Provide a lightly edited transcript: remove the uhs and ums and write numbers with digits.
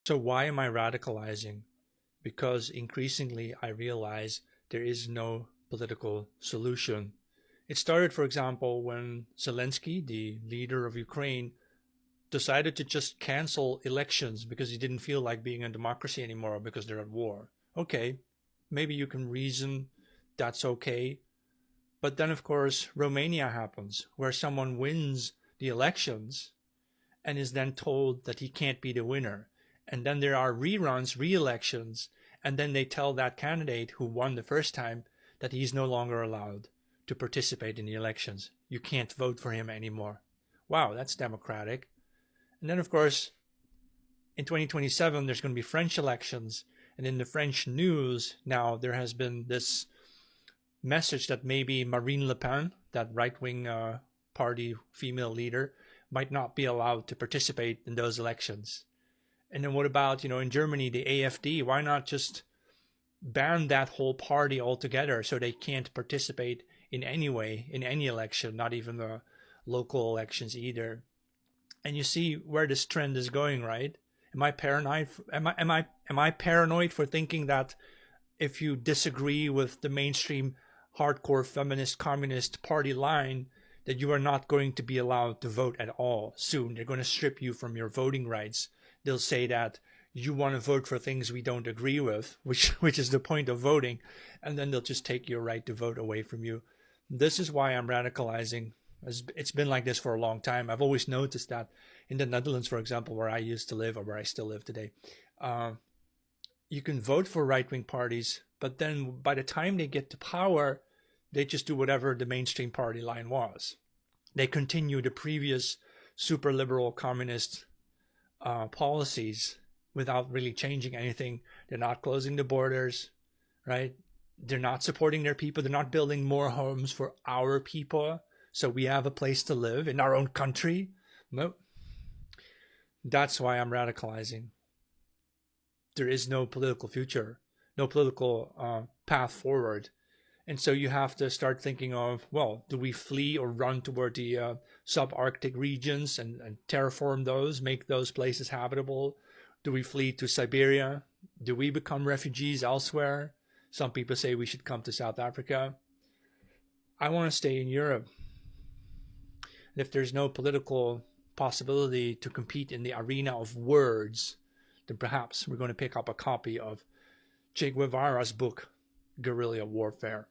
So why am I radicalizing? Because increasingly I realize there is no political solution. It started, for example, when Zelensky, the leader of Ukraine, decided to just cancel elections because he didn't feel like being a democracy anymore because they're at war. Okay, maybe you can reason that's okay. But then, of course, Romania happens, where someone wins the elections and is then told that he can't be the winner. And then there are reruns, re elections, and then they tell that candidate who won the first time that he's no longer allowed to participate in the elections. You can't vote for him anymore. Wow, that's democratic. And then, of course, in 2027, there's going to be French elections. And in the French news, now there has been this message that maybe Marine Le Pen, that right wing party female leader, might not be allowed to participate in those elections. And then what about, in Germany, the AfD? Why not just ban that whole party altogether so they can't participate in any way in any election, not even the local elections either? And you see where this trend is going, right? Am I paranoid? Am I paranoid for thinking that if you disagree with the mainstream hardcore feminist communist party line, that you are not going to be allowed to vote at all soon? They're going to strip you from your voting rights. They'll say that you want to vote for things we don't agree with, which is the point of voting, and then they'll just take your right to vote away from you. This is why I'm radicalizing. It's been like this for a long time. I've always noticed that in the Netherlands, for example, where I used to live or where I still live today, uh, you can vote for right-wing parties, but then by the time they get to power, they just do whatever the mainstream party line was. They continue the previous super liberal communist policies without really changing anything. They're not closing the borders, right? They're not supporting their people. They're not building more homes for our people so we have a place to live in our own country. No, that's why I'm radicalizing. There is no political future, no political path forward. And so you have to start thinking of, well, do we flee or run toward the subarctic regions and terraform those, make those places habitable? Do we flee to Siberia? Do we become refugees elsewhere? Some people say we should come to South Africa. I want to stay in Europe. And if there's no political possibility to compete in the arena of words, then perhaps we're going to pick up a copy of Che Guevara's book, Guerrilla Warfare.